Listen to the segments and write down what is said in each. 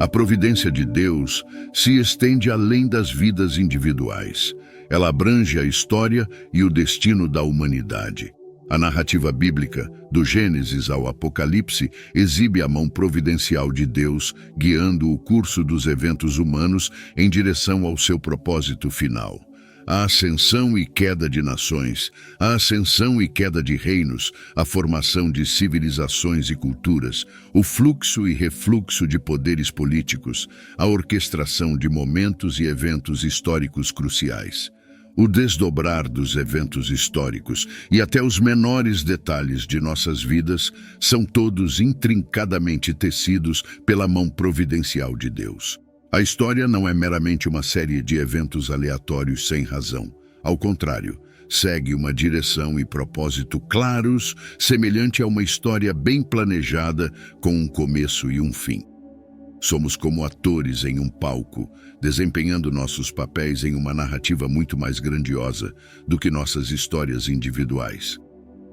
A providência de Deus se estende além das vidas individuais. Ela abrange a história e o destino da humanidade. A narrativa bíblica, do Gênesis ao Apocalipse, exibe a mão providencial de Deus, guiando o curso dos eventos humanos em direção ao seu propósito final. A ascensão e queda de nações, a ascensão e queda de reinos, a formação de civilizações e culturas, o fluxo e refluxo de poderes políticos, a orquestração de momentos e eventos históricos cruciais. O desdobrar dos eventos históricos e até os menores detalhes de nossas vidas são todos intrincadamente tecidos pela mão providencial de Deus. A história não é meramente uma série de eventos aleatórios sem razão. Ao contrário, segue uma direção e propósito claros, semelhante a uma história bem planejada com um começo e um fim. Somos como atores em um palco, desempenhando nossos papéis em uma narrativa muito mais grandiosa do que nossas histórias individuais.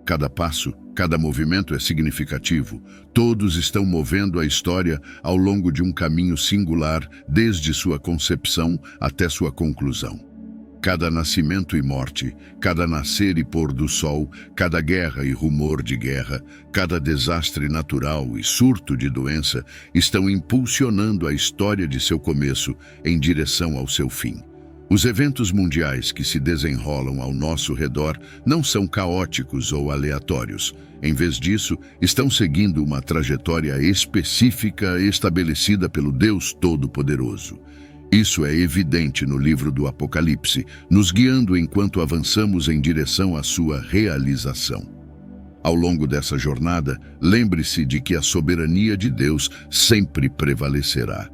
Cada passo, cada movimento é significativo. Todos estão movendo a história ao longo de um caminho singular, desde sua concepção até sua conclusão. Cada nascimento e morte, cada nascer e pôr do sol, cada guerra e rumor de guerra, cada desastre natural e surto de doença estão impulsionando a história de seu começo em direção ao seu fim. Os eventos mundiais que se desenrolam ao nosso redor não são caóticos ou aleatórios. Em vez disso, estão seguindo uma trajetória específica estabelecida pelo Deus Todo-Poderoso. Isso é evidente no livro do Apocalipse, nos guiando enquanto avançamos em direção à sua realização. Ao longo dessa jornada, lembre-se de que a soberania de Deus sempre prevalecerá.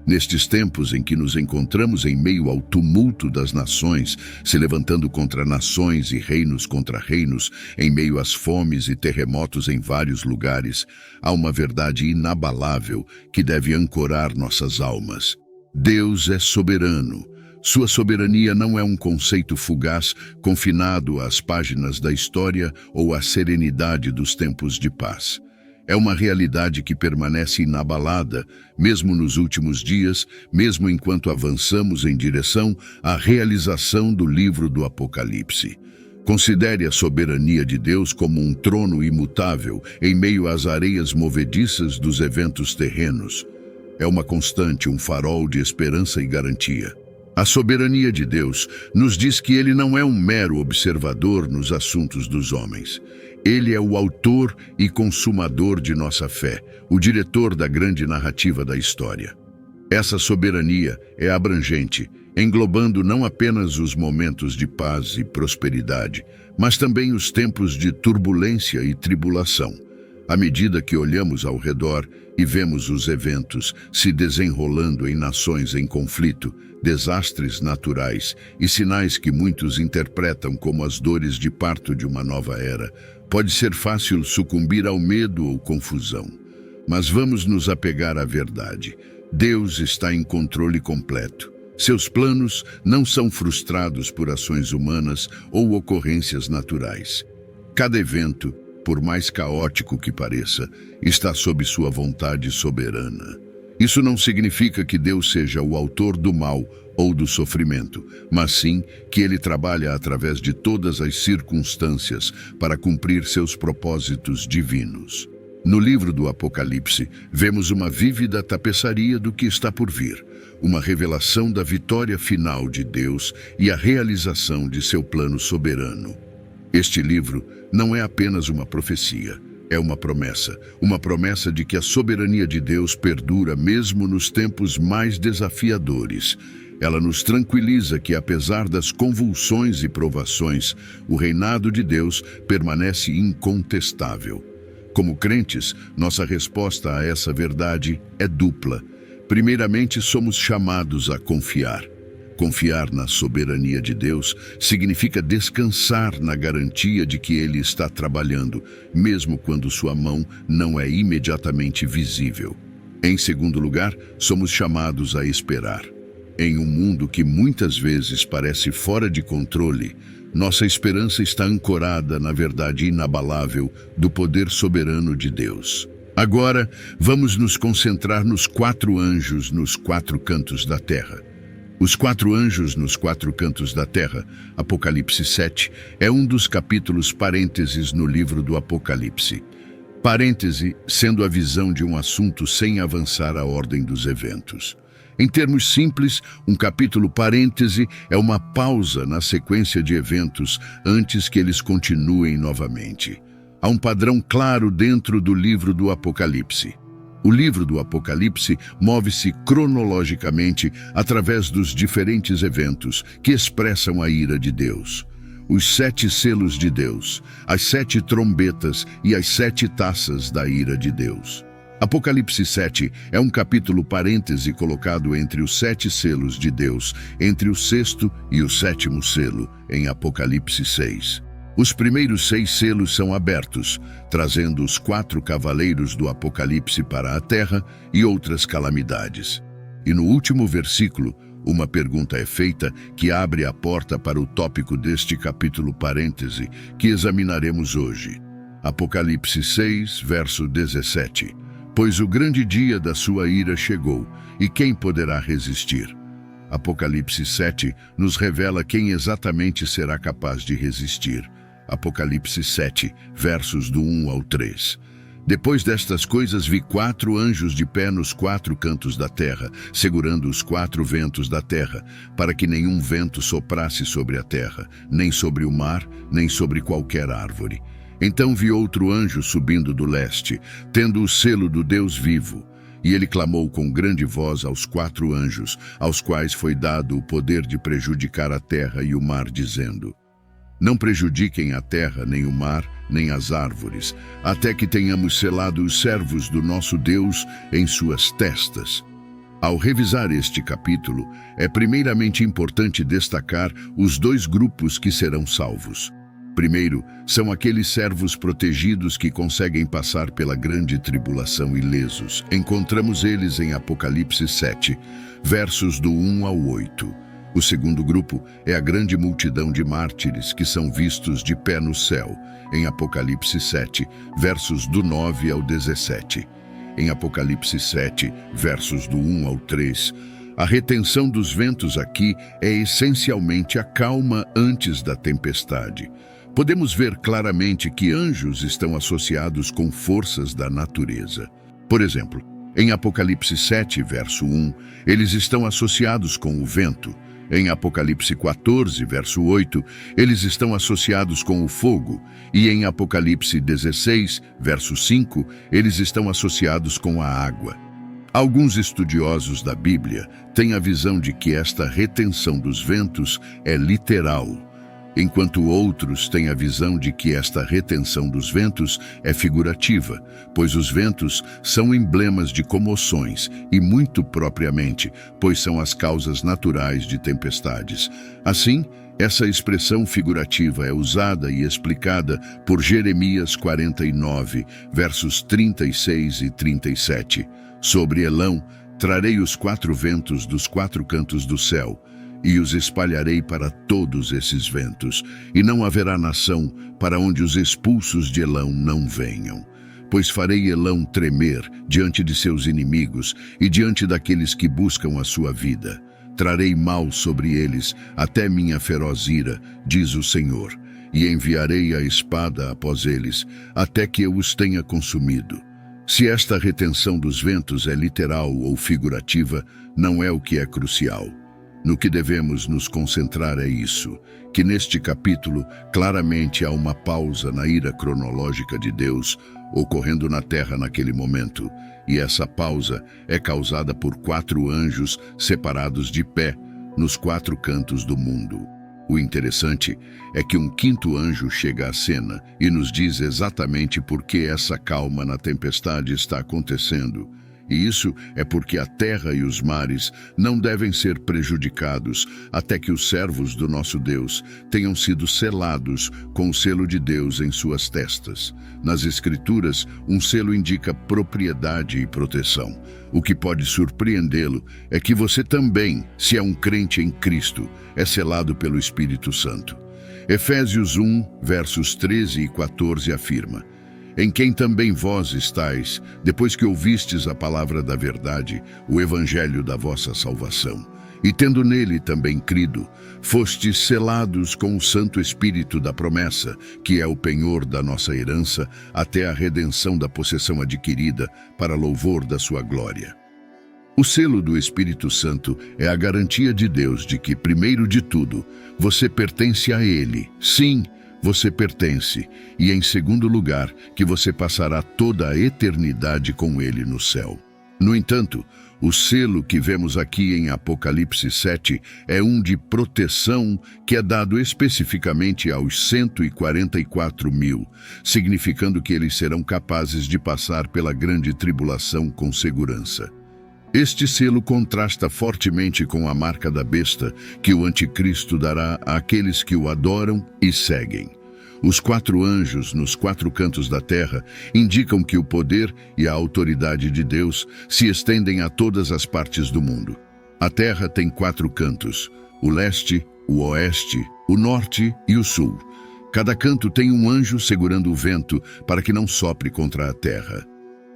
Nestes tempos em que nos encontramos em meio ao tumulto das nações, se levantando contra nações e reinos contra reinos, em meio às fomes e terremotos em vários lugares, há uma verdade inabalável que deve ancorar nossas almas. Deus é soberano. Sua soberania não é um conceito fugaz, confinado às páginas da história ou à serenidade dos tempos de paz. É uma realidade que permanece inabalada, mesmo nos últimos dias, mesmo enquanto avançamos em direção à realização do livro do Apocalipse. Considere a soberania de Deus como um trono imutável em meio às areias movediças dos eventos terrenos. É uma constante, um farol de esperança e garantia. A soberania de Deus nos diz que Ele não é um mero observador nos assuntos dos homens. Ele é o autor e consumador de nossa fé, o diretor da grande narrativa da história. Essa soberania é abrangente, englobando não apenas os momentos de paz e prosperidade, mas também os tempos de turbulência e tribulação. À medida que olhamos ao redor e vemos os eventos se desenrolando em nações em conflito, desastres naturais e sinais que muitos interpretam como as dores de parto de uma nova era, pode ser fácil sucumbir ao medo ou confusão. Mas vamos nos apegar à verdade. Deus está em controle completo. Seus planos não são frustrados por ações humanas ou ocorrências naturais. Cada evento, por mais caótico que pareça, está sob sua vontade soberana. Isso não significa que Deus seja o autor do mal ou do sofrimento, mas sim que Ele trabalha através de todas as circunstâncias para cumprir seus propósitos divinos. No livro do Apocalipse, vemos uma vívida tapeçaria do que está por vir, uma revelação da vitória final de Deus e a realização de seu plano soberano. Este livro não é apenas uma profecia, é uma promessa de que a soberania de Deus perdura mesmo nos tempos mais desafiadores. Ela nos tranquiliza que, apesar das convulsões e provações, o reinado de Deus permanece incontestável. Como crentes, nossa resposta a essa verdade é dupla. Primeiramente, somos chamados a confiar. Confiar na soberania de Deus significa descansar na garantia de que Ele está trabalhando, mesmo quando sua mão não é imediatamente visível. Em segundo lugar, somos chamados a esperar. Em um mundo que muitas vezes parece fora de controle, nossa esperança está ancorada na verdade inabalável do poder soberano de Deus. Agora, vamos nos concentrar nos 4 anjos nos 4 cantos da terra. Os 4 anjos nos 4 cantos da terra, Apocalipse 7, é um dos capítulos parênteses no livro do Apocalipse. Parêntese sendo a visão de um assunto sem avançar a ordem dos eventos. Em termos simples, um capítulo parêntese é uma pausa na sequência de eventos antes que eles continuem novamente. Há um padrão claro dentro do livro do Apocalipse. O livro do Apocalipse move-se cronologicamente através dos diferentes eventos que expressam a ira de Deus. Os 7 selos de Deus, as 7 trombetas e as 7 taças da ira de Deus. Apocalipse 7 é um capítulo parêntese colocado entre os 7 selos de Deus, entre o 6º e o 7º selo, em Apocalipse 6. Os primeiros 6 selos são abertos, trazendo os 4 cavaleiros do Apocalipse para a terra e outras calamidades. E no último versículo, uma pergunta é feita que abre a porta para o tópico deste capítulo parêntese que examinaremos hoje. Apocalipse 6, verso 17. Pois o grande dia da sua ira chegou, e quem poderá resistir? Apocalipse 7 nos revela quem exatamente será capaz de resistir. Apocalipse 7, versos do 1 ao 3. Depois destas coisas vi 4 anjos de pé nos 4 cantos da terra, segurando os 4 ventos da terra, para que nenhum vento soprasse sobre a terra, nem sobre o mar, nem sobre qualquer árvore. Então vi outro anjo subindo do leste, tendo o selo do Deus vivo. E ele clamou com grande voz aos 4 anjos, aos quais foi dado o poder de prejudicar a terra e o mar, dizendo: Não prejudiquem a terra, nem o mar, nem as árvores, até que tenhamos selado os servos do nosso Deus em suas testas. Ao revisar este capítulo, é primeiramente importante destacar os 2 grupos que serão salvos. Primeiro, são aqueles servos protegidos que conseguem passar pela grande tribulação ilesos. Encontramos eles em Apocalipse 7, versos do 1 ao 8. O segundo grupo é a grande multidão de mártires que são vistos de pé no céu, em Apocalipse 7, versos do 9 ao 17. Em Apocalipse 7, versos do 1 ao 3, a retenção dos ventos aqui é essencialmente a calma antes da tempestade. Podemos ver claramente que anjos estão associados com forças da natureza. Por exemplo, em Apocalipse 7, verso 1, eles estão associados com o vento. Em Apocalipse 14, verso 8, eles estão associados com o fogo. E em Apocalipse 16, verso 5, eles estão associados com a água. Alguns estudiosos da Bíblia têm a visão de que esta retenção dos ventos é literal, enquanto outros têm a visão de que esta retenção dos ventos é figurativa, pois os ventos são emblemas de comoções e, muito propriamente, pois são as causas naturais de tempestades. Assim, essa expressão figurativa é usada e explicada por Jeremias 49, versos 36 e 37. Sobre Elão, trarei os 4 ventos dos 4 cantos do céu, e os espalharei para todos esses ventos, e não haverá nação para onde os expulsos de Elão não venham. Pois farei Elão tremer diante de seus inimigos e diante daqueles que buscam a sua vida. Trarei mal sobre eles até minha feroz ira, diz o Senhor, e enviarei a espada após eles, até que eu os tenha consumido. Se esta retenção dos ventos é literal ou figurativa, não é o que é crucial. No que devemos nos concentrar é isso, que neste capítulo claramente há uma pausa na ira cronológica de Deus ocorrendo na terra naquele momento, e essa pausa é causada por 4 anjos separados de pé nos 4 cantos do mundo. O interessante é que um 5º anjo chega à cena e nos diz exatamente por que essa calma na tempestade está acontecendo. E isso é porque a terra e os mares não devem ser prejudicados até que os servos do nosso Deus tenham sido selados com o selo de Deus em suas testas. Nas Escrituras, um selo indica propriedade e proteção. O que pode surpreendê-lo é que você também, se é um crente em Cristo, é selado pelo Espírito Santo. Efésios 1, versos 13 e 14 afirma: em quem também vós estáis, depois que ouvistes a palavra da verdade, o evangelho da vossa salvação. E tendo nele também crido, fostes selados com o Santo Espírito da promessa, que é o penhor da nossa herança, até a redenção da possessão adquirida, para louvor da sua glória. O selo do Espírito Santo é a garantia de Deus de que, primeiro de tudo, você pertence a Ele. Sim, você pertence. E, em segundo lugar, que você passará toda a eternidade com Ele no céu. No entanto, o selo que vemos aqui em Apocalipse 7 é um de proteção que é dado especificamente aos 144 mil, significando que eles serão capazes de passar pela grande tribulação com segurança. Este selo contrasta fortemente com a marca da besta que o anticristo dará àqueles que o adoram e seguem. Os 4 anjos nos 4 cantos da terra indicam que o poder e a autoridade de Deus se estendem a todas as partes do mundo. A terra tem 4 cantos: o leste, o oeste, o norte e o sul. Cada canto tem um anjo segurando o vento para que não sopre contra a terra.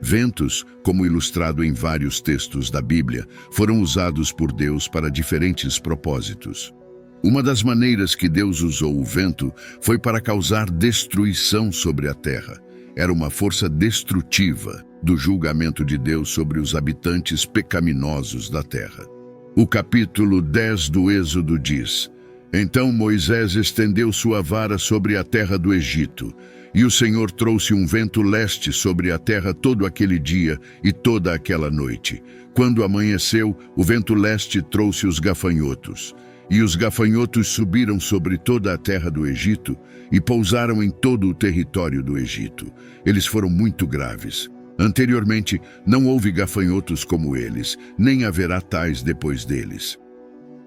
Ventos, como ilustrado em vários textos da Bíblia, foram usados por Deus para diferentes propósitos. Uma das maneiras que Deus usou o vento foi para causar destruição sobre a terra. Era uma força destrutiva do julgamento de Deus sobre os habitantes pecaminosos da terra. O capítulo 10 do Êxodo diz: Então Moisés estendeu sua vara sobre a terra do Egito, e o Senhor trouxe um vento leste sobre a terra todo aquele dia e toda aquela noite. Quando amanheceu, o vento leste trouxe os gafanhotos. E os gafanhotos subiram sobre toda a terra do Egito e pousaram em todo o território do Egito. Eles foram muito graves. Anteriormente, não houve gafanhotos como eles, nem haverá tais depois deles.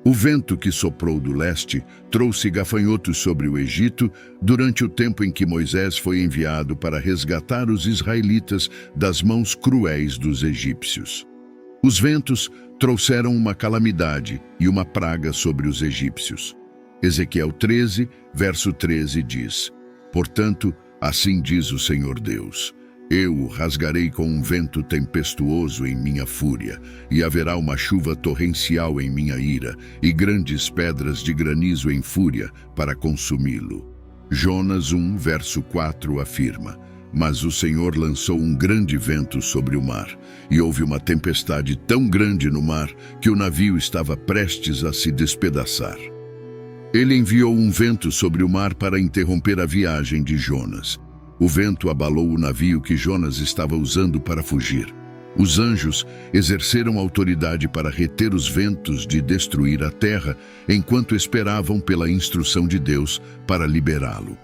O vento que soprou do leste trouxe gafanhotos sobre o Egito durante o tempo em que Moisés foi enviado para resgatar os israelitas das mãos cruéis dos egípcios. Os ventos trouxeram uma calamidade e uma praga sobre os egípcios. Ezequiel 13, verso 13 diz: Portanto, assim diz o Senhor Deus: Eu o rasgarei com um vento tempestuoso em minha fúria, e haverá uma chuva torrencial em minha ira, e grandes pedras de granizo em fúria para consumi-lo. Jonas 1, verso 4 afirma: Mas o Senhor lançou um grande vento sobre o mar, e houve uma tempestade tão grande no mar que o navio estava prestes a se despedaçar. Ele enviou um vento sobre o mar para interromper a viagem de Jonas. O vento abalou o navio que Jonas estava usando para fugir. Os anjos exerceram autoridade para reter os ventos de destruir a terra, enquanto esperavam pela instrução de Deus para liberá-lo.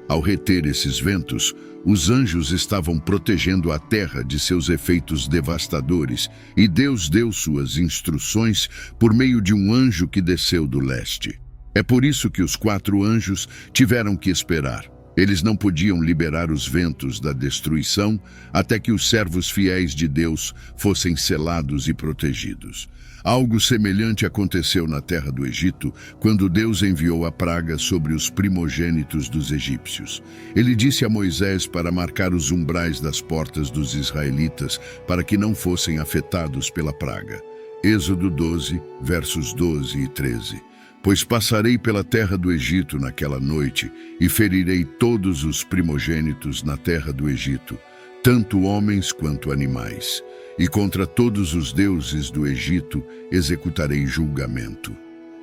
Ao reter esses ventos, os anjos estavam protegendo a terra de seus efeitos devastadores, e Deus deu suas instruções por meio de um anjo que desceu do leste. É por isso que os 4 anjos tiveram que esperar. Eles não podiam liberar os ventos da destruição até que os servos fiéis de Deus fossem selados e protegidos. Algo semelhante aconteceu na terra do Egito, quando Deus enviou a praga sobre os primogênitos dos egípcios. Ele disse a Moisés para marcar os umbrais das portas dos israelitas, para que não fossem afetados pela praga. Êxodo 12, versos 12 e 13. Pois passarei pela terra do Egito naquela noite, e ferirei todos os primogênitos na terra do Egito, tanto homens quanto animais. E contra todos os deuses do Egito executarei julgamento.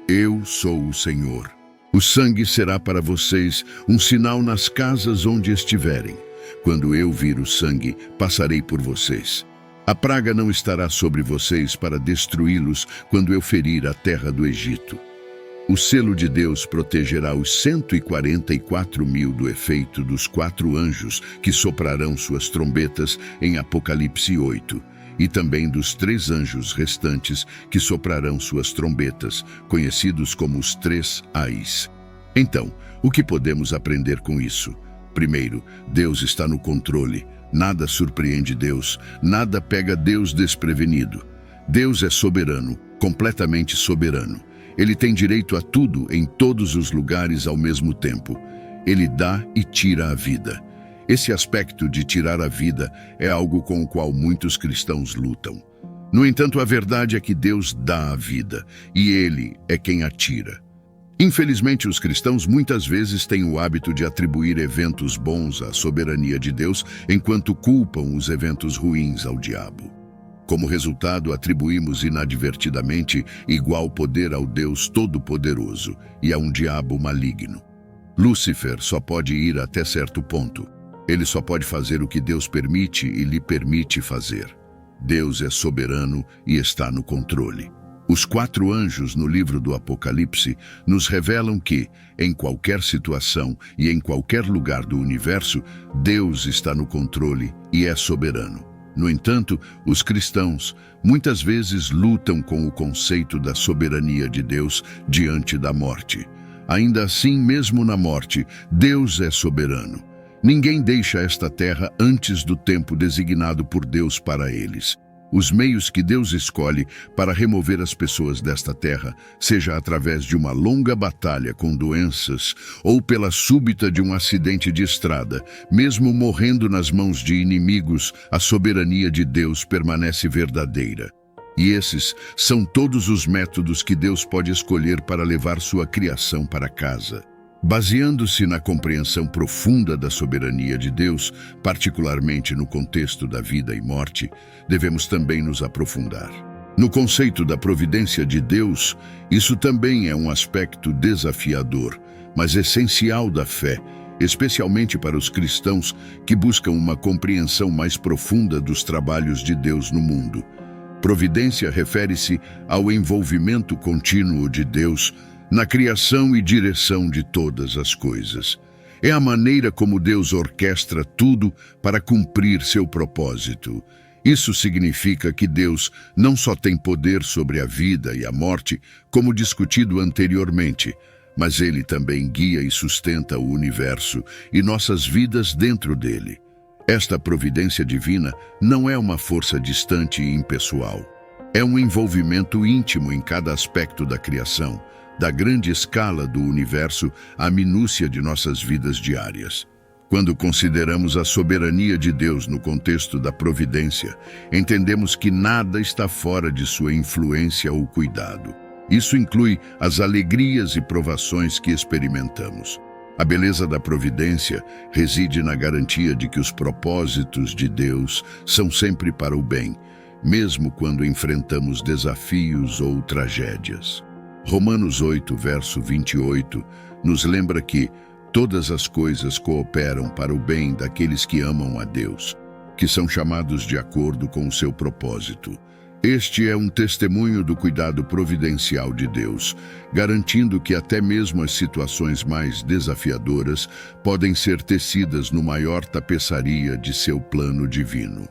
Eu sou o Senhor. O sangue será para vocês um sinal nas casas onde estiverem. Quando eu vir o sangue, passarei por vocês. A praga não estará sobre vocês para destruí-los quando eu ferir a terra do Egito. O selo de Deus protegerá os 144 mil do efeito dos 4 anjos que soprarão suas trombetas em Apocalipse 8. E também dos 3 anjos restantes que soprarão suas trombetas, conhecidos como os 3 ais. Então, o que podemos aprender com isso? Primeiro, Deus está no controle. Nada surpreende Deus, nada pega Deus desprevenido. Deus é soberano, completamente soberano. Ele tem direito a tudo em todos os lugares ao mesmo tempo. Ele dá e tira a vida. Esse aspecto de tirar a vida é algo com o qual muitos cristãos lutam. No entanto, a verdade é que Deus dá a vida e Ele é quem a tira. Infelizmente, os cristãos muitas vezes têm o hábito de atribuir eventos bons à soberania de Deus, enquanto culpam os eventos ruins ao diabo. Como resultado, atribuímos inadvertidamente igual poder ao Deus Todo-Poderoso e a um diabo maligno. Lúcifer só pode ir até certo ponto. Ele só pode fazer o que Deus permite e lhe permite fazer. Deus é soberano e está no controle. Os 4 anjos no livro do Apocalipse nos revelam que, em qualquer situação e em qualquer lugar do universo, Deus está no controle e é soberano. No entanto, os cristãos muitas vezes lutam com o conceito da soberania de Deus diante da morte. Ainda assim, mesmo na morte, Deus é soberano. Ninguém deixa esta terra antes do tempo designado por Deus para eles. Os meios que Deus escolhe para remover as pessoas desta terra, seja através de uma longa batalha com doenças ou pela súbita de um acidente de estrada, mesmo morrendo nas mãos de inimigos, a soberania de Deus permanece verdadeira. E esses são todos os métodos que Deus pode escolher para levar sua criação para casa. Baseando-se na compreensão profunda da soberania de Deus, particularmente no contexto da vida e morte, devemos também nos aprofundar. No conceito da providência de Deus, isso também é um aspecto desafiador, mas essencial da fé, especialmente para os cristãos que buscam uma compreensão mais profunda dos trabalhos de Deus no mundo. Providência refere-se ao envolvimento contínuo de Deus na criação e direção de todas as coisas. É a maneira como Deus orquestra tudo para cumprir seu propósito. Isso significa que Deus não só tem poder sobre a vida e a morte, como discutido anteriormente, mas Ele também guia e sustenta o universo e nossas vidas dentro dele. Esta providência divina não é uma força distante e impessoal. É um envolvimento íntimo em cada aspecto da criação, da grande escala do universo à minúcia de nossas vidas diárias. Quando consideramos a soberania de Deus no contexto da providência, entendemos que nada está fora de sua influência ou cuidado. Isso inclui as alegrias e provações que experimentamos. A beleza da providência reside na garantia de que os propósitos de Deus são sempre para o bem, mesmo quando enfrentamos desafios ou tragédias. Romanos 8, verso 28, nos lembra que todas as coisas cooperam para o bem daqueles que amam a Deus, que são chamados de acordo com o seu propósito. Este é um testemunho do cuidado providencial de Deus, garantindo que até mesmo as situações mais desafiadoras podem ser tecidas no maior tapeçaria de seu plano divino.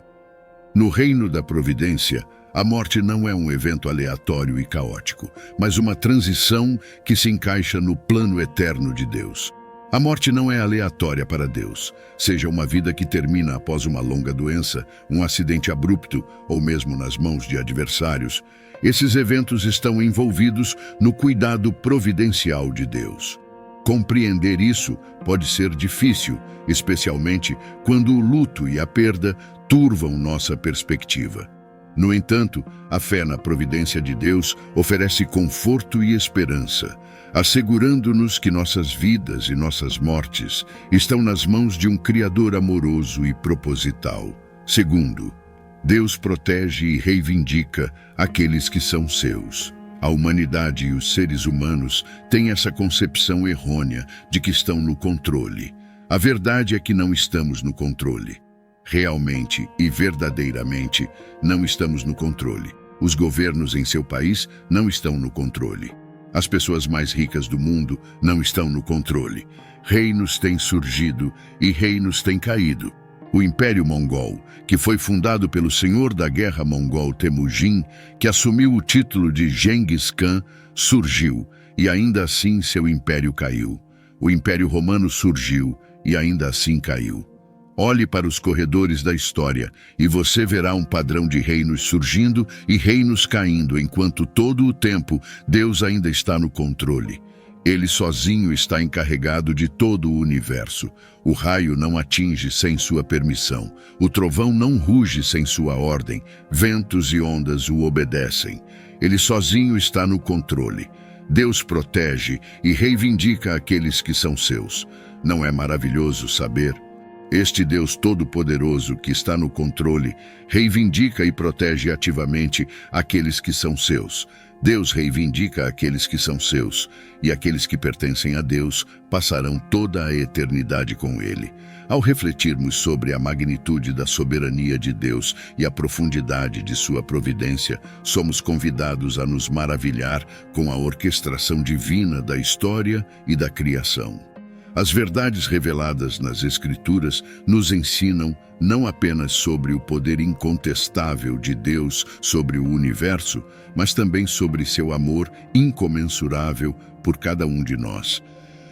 No reino da providência, a morte não é um evento aleatório e caótico, mas uma transição que se encaixa no plano eterno de Deus. A morte não é aleatória para Deus, seja uma vida que termina após uma longa doença, um acidente abrupto ou mesmo nas mãos de adversários. Esses eventos estão envolvidos no cuidado providencial de Deus. Compreender isso pode ser difícil, especialmente quando o luto e a perda turvam nossa perspectiva. No entanto, a fé na providência de Deus oferece conforto e esperança, assegurando-nos que nossas vidas e nossas mortes estão nas mãos de um Criador amoroso e proposital. Segundo, Deus protege e reivindica aqueles que são seus. A humanidade e os seres humanos têm essa concepção errônea de que estão no controle. A verdade é que não estamos no controle. Realmente e verdadeiramente, não estamos no controle. Os governos em seu país não estão no controle. As pessoas mais ricas do mundo não estão no controle. Reinos têm surgido e reinos têm caído. O Império Mongol, que foi fundado pelo senhor da guerra mongol Temujin, que assumiu o título de Genghis Khan, surgiu e ainda assim seu império caiu. O Império Romano surgiu e ainda assim caiu. Olhe para os corredores da história e você verá um padrão de reinos surgindo e reinos caindo, enquanto todo o tempo Deus ainda está no controle. Ele sozinho está encarregado de todo o universo. O raio não atinge sem sua permissão. O trovão não ruge sem sua ordem. Ventos e ondas o obedecem. Ele sozinho está no controle. Deus protege e reivindica aqueles que são seus. Não é maravilhoso saber? Este Deus Todo-Poderoso que está no controle reivindica e protege ativamente aqueles que são seus. Deus reivindica aqueles que são seus, e aqueles que pertencem a Deus passarão toda a eternidade com Ele. Ao refletirmos sobre a magnitude da soberania de Deus e a profundidade de sua providência, somos convidados a nos maravilhar com a orquestração divina da história e da criação. As verdades reveladas nas Escrituras nos ensinam não apenas sobre o poder incontestável de Deus sobre o universo, mas também sobre seu amor incomensurável por cada um de nós.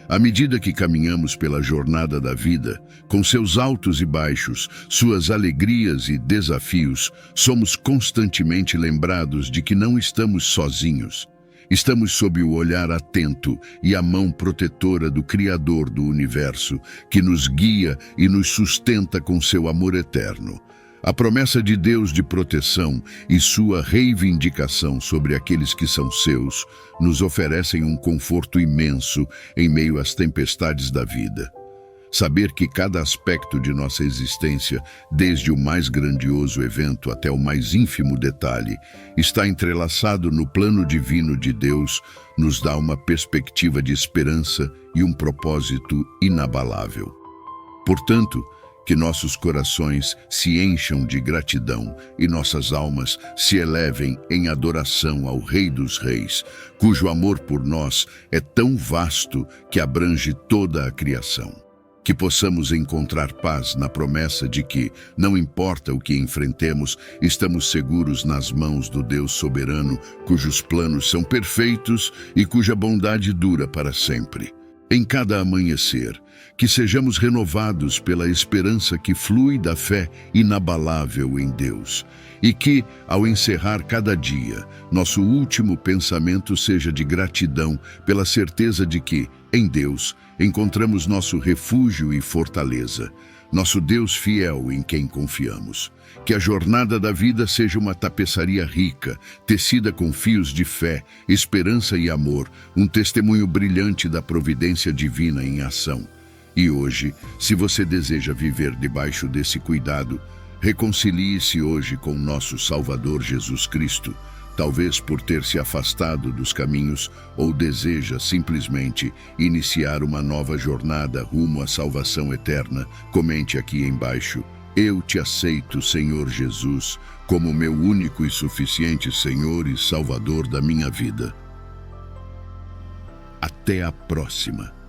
À medida que caminhamos pela jornada da vida, com seus altos e baixos, suas alegrias e desafios, somos constantemente lembrados de que não estamos sozinhos. Estamos sob o olhar atento e a mão protetora do Criador do Universo, que nos guia e nos sustenta com seu amor eterno. A promessa de Deus de proteção e sua reivindicação sobre aqueles que são seus nos oferecem um conforto imenso em meio às tempestades da vida. Saber que cada aspecto de nossa existência, desde o mais grandioso evento até o mais ínfimo detalhe, está entrelaçado no plano divino de Deus, nos dá uma perspectiva de esperança e um propósito inabalável. Portanto, que nossos corações se encham de gratidão e nossas almas se elevem em adoração ao Rei dos Reis, cujo amor por nós é tão vasto que abrange toda a criação. Que possamos encontrar paz na promessa de que, não importa o que enfrentemos, estamos seguros nas mãos do Deus soberano, cujos planos são perfeitos e cuja bondade dura para sempre. Em cada amanhecer, que sejamos renovados pela esperança que flui da fé inabalável em Deus, e que, ao encerrar cada dia, nosso último pensamento seja de gratidão pela certeza de que, em Deus, encontramos nosso refúgio e fortaleza, nosso Deus fiel em quem confiamos. Que a jornada da vida seja uma tapeçaria rica, tecida com fios de fé, esperança e amor, um testemunho brilhante da providência divina em ação. E hoje, se você deseja viver debaixo desse cuidado, reconcilie-se hoje com nosso Salvador Jesus Cristo, talvez por ter se afastado dos caminhos ou deseja simplesmente iniciar uma nova jornada rumo à salvação eterna. Comente aqui embaixo: eu te aceito, Senhor Jesus, como meu único e suficiente Senhor e Salvador da minha vida. Até a próxima.